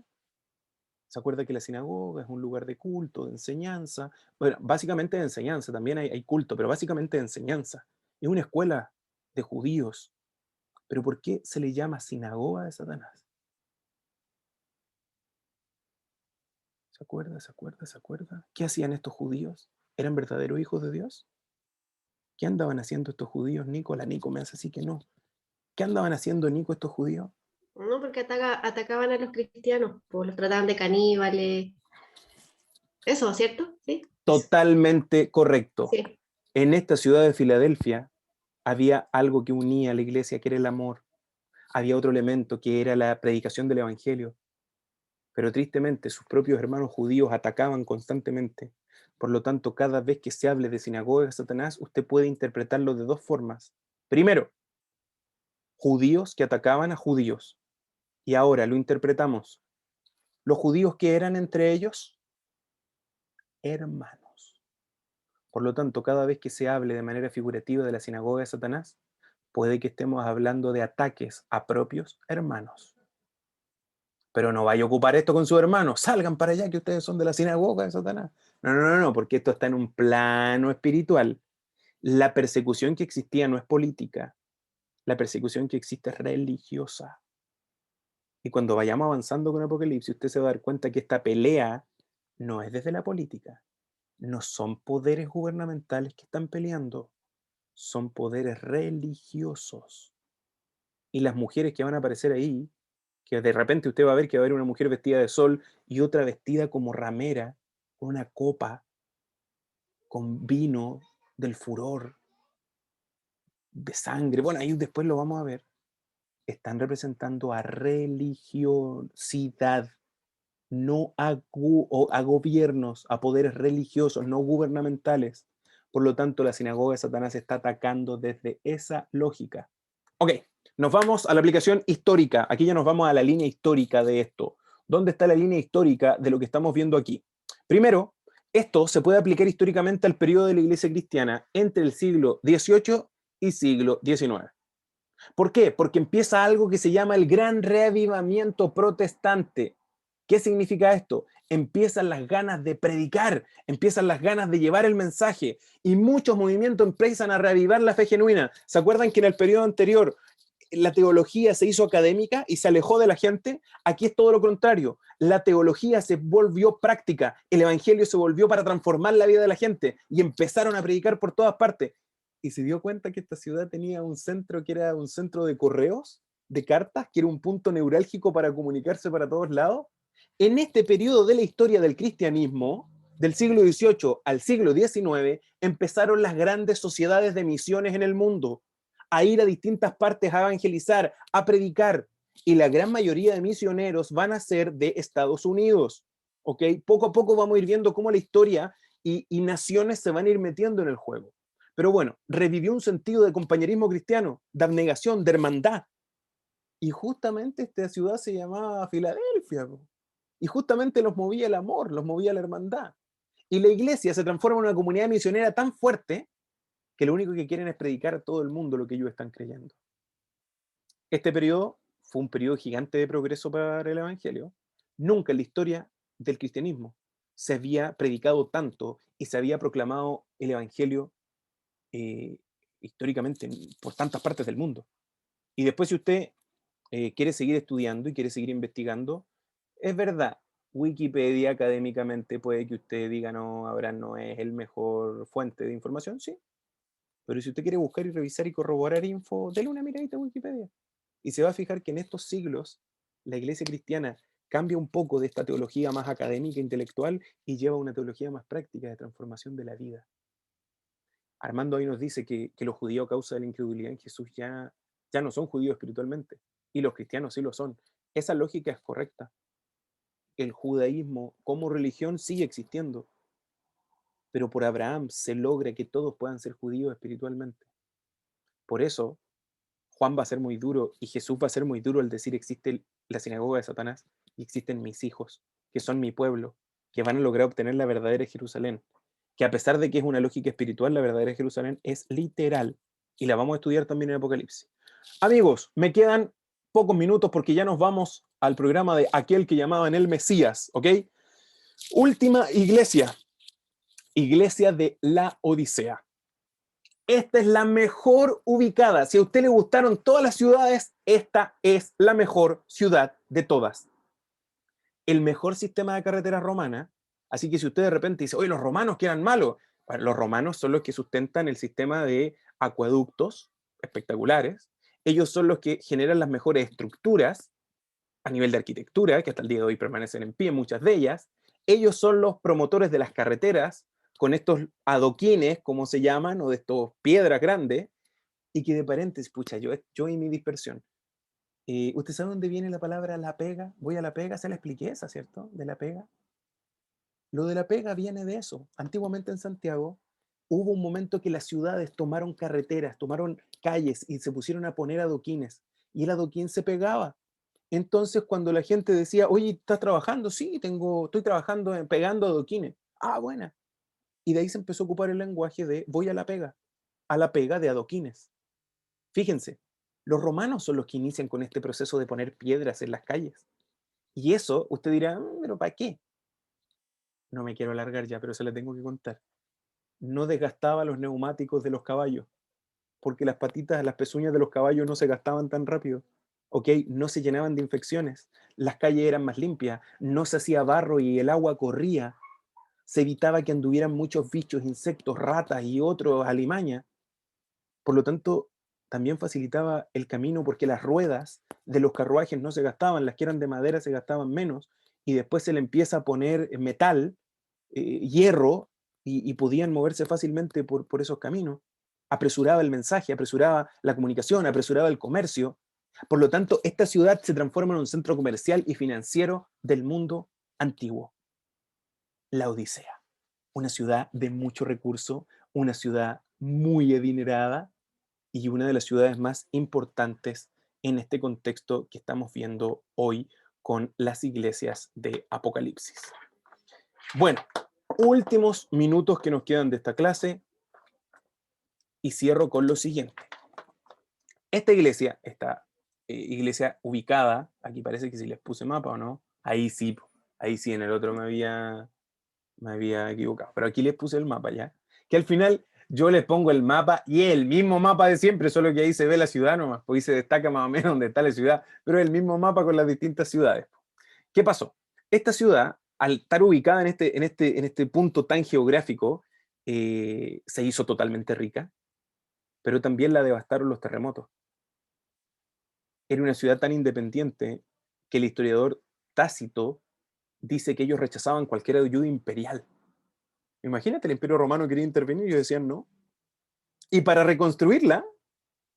¿Se acuerda que la sinagoga es un lugar de culto, de enseñanza? Bueno, básicamente de enseñanza, también hay culto, pero básicamente de enseñanza. Es una escuela de judíos. ¿Pero por qué se le llama sinagoga de Satanás? ¿Se acuerda? ¿Se acuerda? ¿Se acuerda? ¿Qué hacían estos judíos? ¿Eran verdaderos hijos de Dios? ¿Qué andaban haciendo estos judíos, Nico? La Nico me hace así que no. ¿Qué andaban haciendo, Nico, estos judíos? No, porque atacaban a los cristianos, pues los trataban de caníbales. Eso, ¿cierto? Sí. Totalmente correcto. Sí. En esta ciudad de Filadelfia había algo que unía a la iglesia, que era el amor. Había otro elemento, que era la predicación del evangelio. Pero tristemente sus propios hermanos judíos atacaban constantemente. Por lo tanto, cada vez que se hable de sinagoga de Satanás, usted puede interpretarlo de dos formas. Primero, judíos que atacaban a judíos. Y ahora lo interpretamos. Los judíos que eran entre ellos, hermanos. Por lo tanto, cada vez que se hable de manera figurativa de la sinagoga de Satanás, puede que estemos hablando de ataques a propios hermanos. Pero no vaya a ocupar esto con sus hermanos, salgan para allá que ustedes son de la sinagoga de Satanás. No, no, no, no, porque esto está en un plano espiritual. La persecución que existía no es política, la persecución que existe es religiosa. Y cuando vayamos avanzando con Apocalipsis, usted se va a dar cuenta que esta pelea no es desde la política, no son poderes gubernamentales que están peleando, son poderes religiosos. Y las mujeres que van a aparecer ahí, que de repente usted va a ver que va a haber una mujer vestida de sol y otra vestida como ramera, con una copa, con vino del furor, de sangre. Bueno, ahí después lo vamos a ver. Están representando a religiosidad, no a gobiernos, a poderes religiosos, no gubernamentales. Por lo tanto, la sinagoga de Satanás está atacando desde esa lógica. Ok, nos vamos a la aplicación histórica. Aquí ya nos vamos a la línea histórica de esto. ¿Dónde está la línea histórica de lo que estamos viendo aquí? Primero, esto se puede aplicar históricamente al periodo de la Iglesia cristiana entre el siglo XVIII y siglo XIX. ¿Por qué? Porque empieza algo que se llama el Gran Reavivamiento Protestante. ¿Qué significa esto? Empiezan las ganas de predicar, empiezan las ganas de llevar el mensaje y muchos movimientos empiezan a reavivar la fe genuina. ¿Se acuerdan que en el periodo anterior la teología se hizo académica y se alejó de la gente? Aquí es todo lo contrario. La teología se volvió práctica, el evangelio se volvió para transformar la vida de la gente y empezaron a predicar por todas partes. Y se dio cuenta que esta ciudad tenía un centro que era un centro de correos, de cartas, que era un punto neurálgico para comunicarse para todos lados. En este periodo de la historia del cristianismo, del siglo XVIII al siglo XIX, empezaron las grandes sociedades de misiones en el mundo, a ir a distintas partes a evangelizar, a predicar, y la gran mayoría de misioneros van a ser de Estados Unidos. ¿Ok? Poco a poco vamos a ir viendo cómo la historia y naciones se van a ir metiendo en el juego. Pero bueno, revivió un sentido de compañerismo cristiano, de abnegación, de hermandad. Y justamente esta ciudad se llamaba Filadelfia. Y justamente los movía el amor, los movía la hermandad. Y la iglesia se transforma en una comunidad misionera tan fuerte que lo único que quieren es predicar a todo el mundo lo que ellos están creyendo. Este periodo fue un periodo gigante de progreso para el evangelio. Nunca en la historia del cristianismo se había predicado tanto y se había proclamado el evangelio eh, históricamente por tantas partes del mundo. Y después, si usted quiere seguir estudiando y quiere seguir investigando, es verdad, Wikipedia académicamente puede que usted diga, no, Abraham no es el mejor fuente de información, sí. Pero si usted quiere buscar y revisar y corroborar info, déle una miradita a Wikipedia. Y se va a fijar que en estos siglos la iglesia cristiana cambia un poco de esta teología más académica, intelectual, y lleva una teología más práctica de transformación de la vida. Armando ahí nos dice que los judíos a causa de la incredulidad en Jesús ya no son judíos espiritualmente, y los cristianos sí lo son. Esa lógica es correcta. El judaísmo como religión sigue existiendo, pero por Abraham se logra que todos puedan ser judíos espiritualmente. Por eso, Juan va a ser muy duro y Jesús va a ser muy duro al decir existe la sinagoga de Satanás y existen mis hijos, que son mi pueblo, que van a lograr obtener la verdadera Jerusalén, que a pesar de que es una lógica espiritual, la verdadera Jerusalén es literal y la vamos a estudiar también en Apocalipsis. Amigos, me quedan pocos minutos porque ya nos vamos al programa de aquel que llamaban el Mesías, ¿ok? Última iglesia, iglesia de la Odisea. Esta es la mejor ubicada. Si a usted le gustaron todas las ciudades, esta es la mejor ciudad de todas. El mejor sistema de carreteras romana. Así que si usted de repente dice, oye, los romanos que eran malos, bueno, los romanos son los que sustentan el sistema de acueductos espectaculares. Ellos son los que generan las mejores estructuras a nivel de arquitectura, que hasta el día de hoy permanecen en pie, muchas de ellas. Ellos son los promotores de las carreteras, con estos adoquines, como se llaman, o de estos piedras grandes, y que de paréntesis, pucha, yo y mi dispersión. ¿Usted sabe dónde viene la palabra la pega? Voy a la pega, se la expliqué esa, ¿cierto? De la pega. Lo de la pega viene de eso. Antiguamente en Santiago hubo un momento que las ciudades tomaron carreteras, tomaron calles y se pusieron a poner adoquines. Y el adoquín se pegaba. Entonces, cuando la gente decía, oye, ¿estás trabajando? Sí, estoy trabajando pegando adoquines. Ah, buena. Y de ahí se empezó a ocupar el lenguaje de voy a la pega de adoquines. Fíjense, los romanos son los que inician con este proceso de poner piedras en las calles. Y eso, usted dirá, pero ¿para qué? No me quiero alargar ya, pero se la tengo que contar. No desgastaba los neumáticos de los caballos, porque las patitas, las pezuñas de los caballos no se gastaban tan rápido. ¿Ok? No se llenaban de infecciones, las calles eran más limpias, no se hacía barro y el agua corría, se evitaba que anduvieran muchos bichos, insectos, ratas y otros alimañas. Por lo tanto, también facilitaba el camino porque las ruedas de los carruajes no se gastaban, las que eran de madera se gastaban menos, y después se le empieza a poner metal, hierro, y podían moverse fácilmente por esos caminos. Apresuraba el mensaje, apresuraba la comunicación, apresuraba el comercio. Por lo tanto, esta ciudad se transforma en un centro comercial y financiero del mundo antiguo. La Odisea, una ciudad de mucho recurso, una ciudad muy adinerada y una de las ciudades más importantes en este contexto que estamos viendo hoy con las iglesias de Apocalipsis. Bueno, últimos minutos que nos quedan de esta clase y cierro con lo siguiente. Esta iglesia ubicada, aquí parece que si les puse mapa o no, ahí sí, en el otro me había equivocado, pero aquí les puse el mapa ya, que al final yo les pongo el mapa y es el mismo mapa de siempre, solo que ahí se ve la ciudad nomás, porque ahí se destaca más o menos dónde está la ciudad, pero es el mismo mapa con las distintas ciudades. ¿Qué pasó? Esta ciudad, al estar ubicada en este punto tan geográfico, se hizo totalmente rica, pero también la devastaron los terremotos. Era una ciudad tan independiente que el historiador Tácito dice que ellos rechazaban cualquier ayuda imperial. Imagínate, el Imperio Romano quería intervenir y ellos decían no. Y para reconstruirla,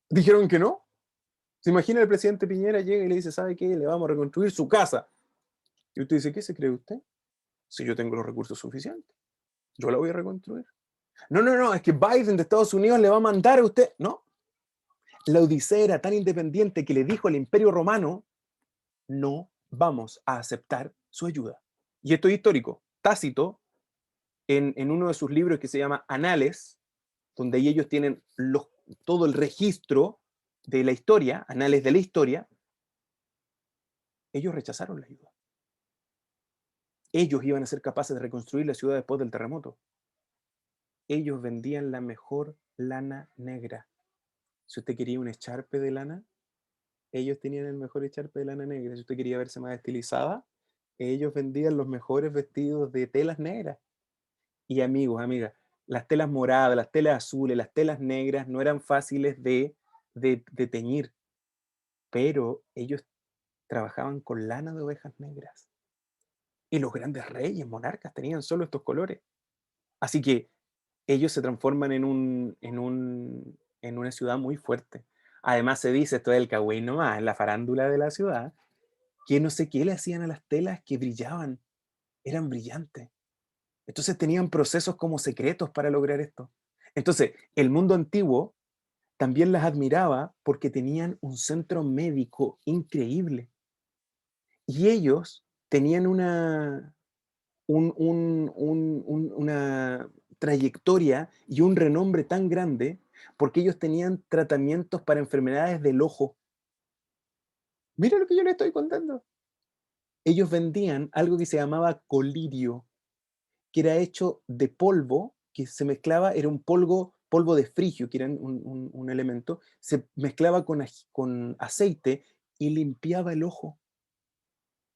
dijeron que no. ¿Se imagina el presidente Piñera llega y le dice, ¿sabe qué? Le vamos a reconstruir su casa. Y usted dice, ¿qué se cree usted? Si yo tengo los recursos suficientes, yo la voy a reconstruir. No, es que Biden de Estados Unidos le va a mandar a usted. No. La Odisea era tan independiente que le dijo al Imperio Romano, no vamos a aceptar su ayuda. Y esto es histórico. Tácito, en uno de sus libros que se llama Anales, donde ellos tienen todo el registro de la historia, Anales de la historia, ellos rechazaron la ayuda. Ellos iban a ser capaces de reconstruir la ciudad después del terremoto. Ellos vendían la mejor lana negra. Si usted quería un echarpe de lana, ellos tenían el mejor echarpe de lana negra. Si usted quería verse más estilizada, ellos vendían los mejores vestidos de telas negras. Y amigos, amigas, las telas moradas, las telas azules, las telas negras no eran fáciles de teñir, pero ellos trabajaban con lana de ovejas negras. Y los grandes reyes, monarcas, tenían solo estos colores. Así que ellos se transforman en una ciudad muy fuerte. Además se dice, esto es el cagüey nomás, en la farándula de la ciudad, que no sé qué le hacían a las telas que brillaban, eran brillantes. Entonces tenían procesos como secretos para lograr esto. Entonces, el mundo antiguo también las admiraba porque tenían un centro médico increíble. Y ellos tenían una trayectoria y un renombre tan grande porque ellos tenían tratamientos para enfermedades del ojo. Mira lo que yo le estoy contando. Ellos vendían algo que se llamaba colirio, que era hecho de polvo, que se mezclaba, era un polvo de frigio, que era un elemento, se mezclaba con aceite y limpiaba el ojo.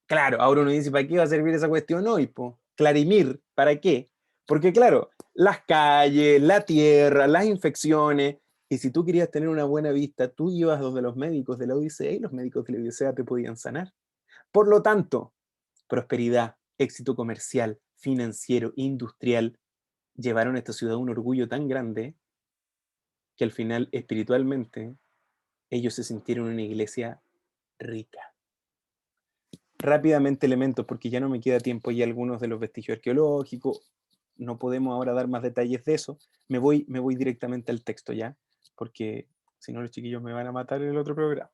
Claro, ahora uno dice, ¿para qué va a servir esa cuestión hoy, po? Clarimir, ¿para qué? Porque claro, las calles, la tierra, las infecciones, y si tú querías tener una buena vista, tú ibas donde los médicos de la Odisea y los médicos de la Odisea te podían sanar. Por lo tanto, prosperidad, éxito comercial, financiero, industrial, llevaron a esta ciudad un orgullo tan grande que al final, espiritualmente, ellos se sintieron una iglesia rica. Rápidamente elementos, porque ya no me queda tiempo, y algunos de los vestigios arqueológicos, no podemos ahora dar más detalles de eso, me voy directamente al texto ya, porque si no los chiquillos me van a matar en el otro programa.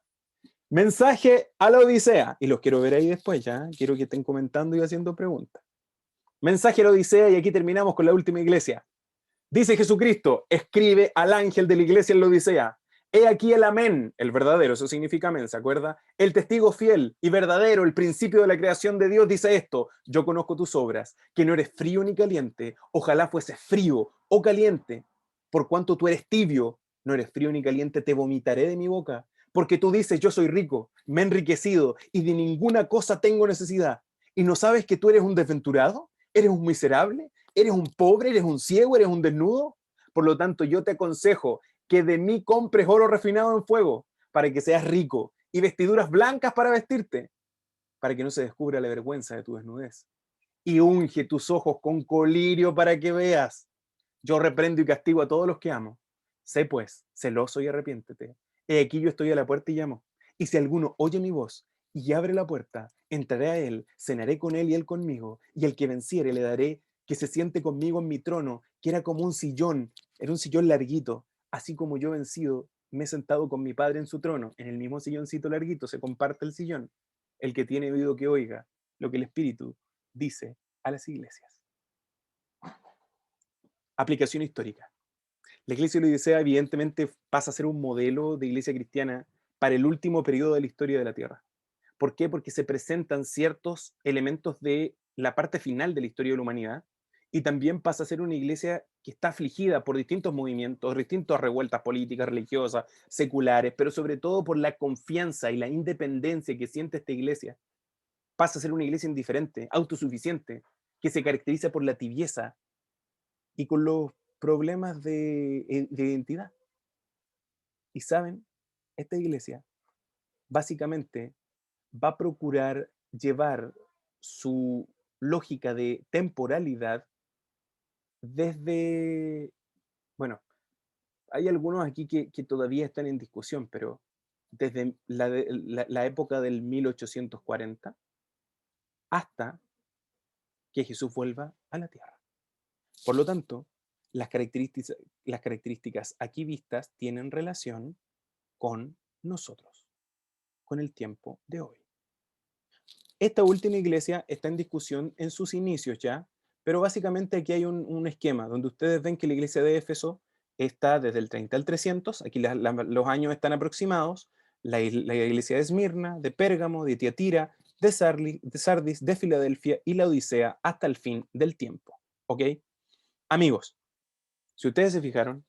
Mensaje a la Odisea, y los quiero ver ahí después ya, quiero que estén comentando y haciendo preguntas. Mensaje a la Odisea, y aquí terminamos con la última iglesia. Dice Jesucristo, escribe al ángel de la iglesia en la Odisea. He aquí el amén, el verdadero, eso significa amén, ¿se acuerda? El testigo fiel y verdadero, el principio de la creación de Dios dice esto, yo conozco tus obras, que no eres frío ni caliente, ojalá fueses frío o caliente, por cuanto tú eres tibio, no eres frío ni caliente, te vomitaré de mi boca, porque tú dices, yo soy rico, me he enriquecido y de ninguna cosa tengo necesidad, y no sabes que tú eres un desventurado, eres un miserable, eres un pobre, eres un ciego, eres un desnudo. Por lo tanto, yo te aconsejo que de mí compres oro refinado en fuego para que seas rico y vestiduras blancas para vestirte, para que no se descubra la vergüenza de tu desnudez. Y unge tus ojos con colirio para que veas. Yo reprendo y castigo a todos los que amo. Sé pues, celoso y arrepiéntete. He aquí yo estoy a la puerta y llamo. Y si alguno oye mi voz y abre la puerta, entraré a él, cenaré con él y él conmigo, y el que venciere le daré que se siente conmigo en mi trono, que era como un sillón, era un sillón larguito, así como yo vencido me he sentado con mi padre en su trono, en el mismo silloncito larguito se comparte el sillón. El que tiene oído que oiga lo que el Espíritu dice a las iglesias. Aplicación histórica. La iglesia de la Odisea evidentemente pasa a ser un modelo de iglesia cristiana para el último periodo de la historia de la Tierra. ¿Por qué? Porque se presentan ciertos elementos de la parte final de la historia de la humanidad y también pasa a ser una iglesia que está afligida por distintos movimientos, distintas revueltas políticas, religiosas, seculares, pero sobre todo por la confianza y la independencia que siente esta iglesia. Pasa a ser una iglesia indiferente, autosuficiente, que se caracteriza por la tibieza y con los problemas de identidad. Y saben, esta iglesia básicamente va a procurar llevar su lógica de temporalidad desde, bueno, hay algunos aquí que todavía están en discusión, pero desde la época del 1840 hasta que Jesús vuelva a la tierra. Por lo tanto, las características aquí vistas tienen relación con nosotros, con el tiempo de hoy. Esta última iglesia está en discusión en sus inicios ya, pero básicamente aquí hay un esquema donde ustedes ven que la iglesia de Éfeso está desde el 30 al 300, aquí los años están aproximados, la iglesia de Esmirna, de Pérgamo, de Tiatira, de Sardis, de Filadelfia y la Odisea hasta el fin del tiempo. ¿Ok? Amigos, si ustedes se fijaron,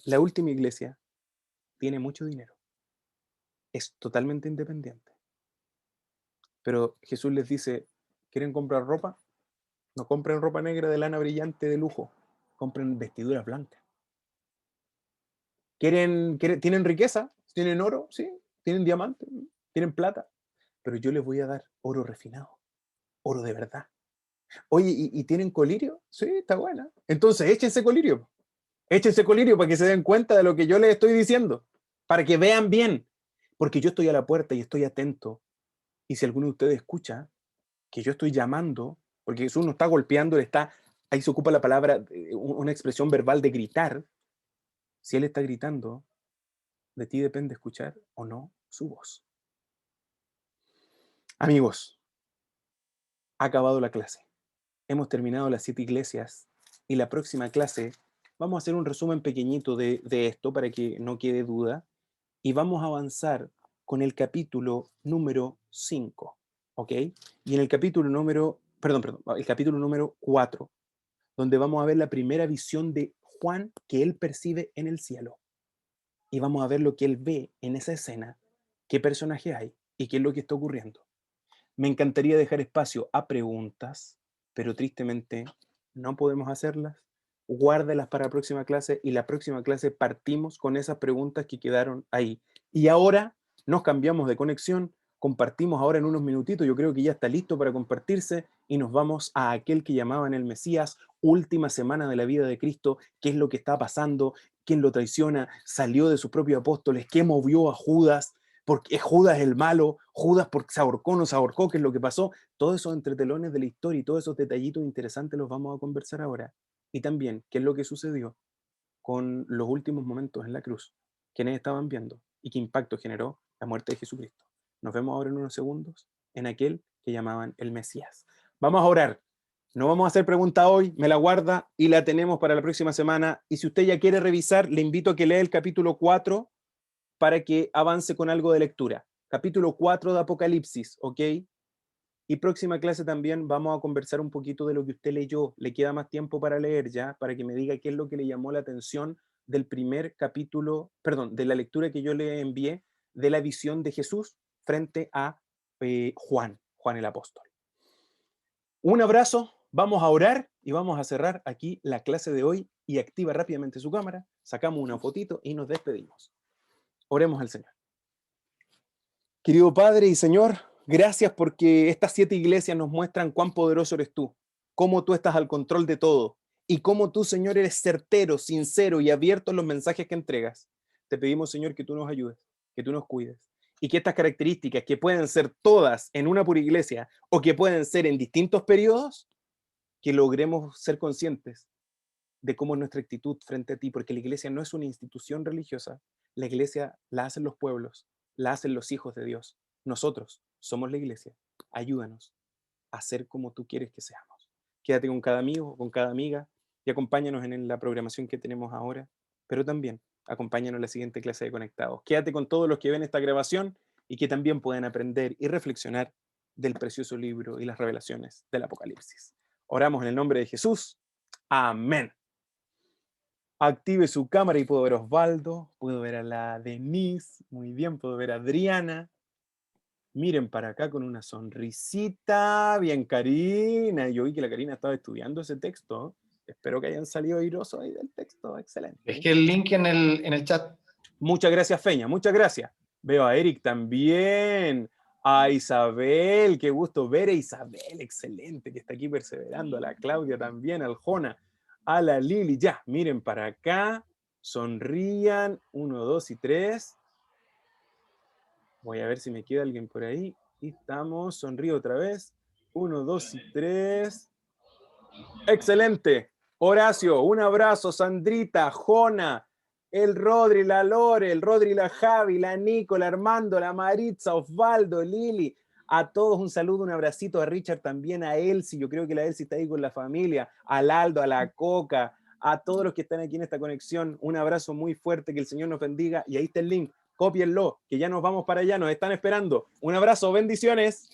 la última iglesia tiene mucho dinero, es totalmente independiente. Pero Jesús les dice, ¿quieren comprar ropa? No compren ropa negra de lana brillante de lujo, compren vestiduras blancas. ¿Tienen riqueza? ¿Tienen oro? Sí. ¿Tienen diamante? ¿Tienen plata? Pero yo les voy a dar oro refinado, oro de verdad. Oye, ¿y tienen colirio? Sí, está buena. Entonces échense colirio. Échense colirio para que se den cuenta de lo que yo les estoy diciendo, para que vean bien. Porque yo estoy a la puerta y estoy atento. Y si alguno de ustedes escucha que yo estoy llamando, porque Jesús no está golpeando, ahí se ocupa la palabra, una expresión verbal de gritar. Si Él está gritando, de ti depende escuchar o no su voz. Amigos, ha acabado la clase. Hemos terminado las 7 iglesias y la próxima clase vamos a hacer un resumen pequeñito de esto para que no quede duda y vamos a avanzar con el capítulo número 5, ¿ok? Y en el capítulo número, el capítulo número 4, donde vamos a ver la primera visión de Juan que él percibe en el cielo. Y vamos a ver lo que él ve en esa escena, qué personaje hay y qué es lo que está ocurriendo. Me encantaría dejar espacio a preguntas, pero tristemente no podemos hacerlas. Guárdelas para la próxima clase y la próxima clase partimos con esas preguntas que quedaron ahí. Y ahora nos cambiamos de conexión, compartimos ahora en unos minutitos, yo creo que ya está listo para compartirse y nos vamos a aquel que llamaban el Mesías, última semana de la vida de Cristo, qué es lo que está pasando, quién lo traiciona, salió de sus propios apóstoles, qué movió a Judas, porque Judas el malo, Judas porque se ahorcó, no se ahorcó, qué es lo que pasó. Todos esos entretelones de la historia y todos esos detallitos interesantes los vamos a conversar ahora. Y también, qué es lo que sucedió con los últimos momentos en la cruz, quienes estaban viendo y qué impacto generó la muerte de Jesucristo. Nos vemos ahora en unos segundos en aquel que llamaban el Mesías. Vamos a orar. No vamos a hacer pregunta hoy, me la guarda y la tenemos para la próxima semana. Y si usted ya quiere revisar, le invito a que lea el capítulo 4 para que avance con algo de lectura. Capítulo 4 de Apocalipsis, ¿ok? Y próxima clase también vamos a conversar un poquito de lo que usted leyó. Le queda más tiempo para leer ya, para que me diga qué es lo que le llamó la atención del primer capítulo, perdón, de la lectura que yo le envié de la visión de Jesús frente a Juan el apóstol. Un abrazo, vamos a orar y vamos a cerrar aquí la clase de hoy y activa rápidamente su cámara, sacamos una fotito y nos despedimos. Oremos al Señor. Querido Padre y Señor, gracias porque estas 7 iglesias nos muestran cuán poderoso eres tú, cómo tú estás al control de todo y cómo tú, Señor, eres certero, sincero y abierto en los mensajes que entregas. Te pedimos, Señor, que tú nos ayudes, que tú nos cuides y que estas características, que pueden ser todas en una pura iglesia o que pueden ser en distintos periodos, que logremos ser conscientes de cómo es nuestra actitud frente a ti, porque la iglesia no es una institución religiosa, la iglesia la hacen los pueblos, la hacen los hijos de Dios. Nosotros somos la iglesia. Ayúdanos a ser como tú quieres que seamos. Quédate con cada amigo, con cada amiga y acompáñanos en la programación que tenemos ahora, pero también acompáñanos en la siguiente clase de Conectados. Quédate con todos los que ven esta grabación y que también puedan aprender y reflexionar del precioso libro y las revelaciones del Apocalipsis. Oramos en el nombre de Jesús. Amén. Active su cámara y puedo ver a Osvaldo, puedo ver a la Denise, muy bien, puedo ver a Adriana. Miren para acá con una sonrisita, bien Karina. Yo vi que la Karina estaba estudiando ese texto. Espero que hayan salido airosos ahí del texto, excelente. Es que el link en el chat. Muchas gracias, Feña, muchas gracias. Veo a Eric también, a Isabel, qué gusto ver a Isabel, excelente, que está aquí perseverando, a la Claudia también, al Jona, a la Lili, ya, miren para acá, sonrían, 1, 2 y 3. Voy a ver si me queda alguien por ahí. Y estamos, sonrío otra vez, 1, 2 y 3. Excelente. Horacio, un abrazo, Sandrita, Jona, el Rodri, la Lore, el Rodri, la Javi, la Nico, la Armando, la Maritza, Osvaldo, Lili. A todos un saludo, un abracito, a Richard también, a Elsie, yo creo que la Elsie está ahí con la familia, al Aldo, a la Coca, a todos los que están aquí en esta conexión, un abrazo muy fuerte, que el Señor nos bendiga, y ahí está el link, cópienlo, que ya nos vamos para allá, nos están esperando. Un abrazo, bendiciones.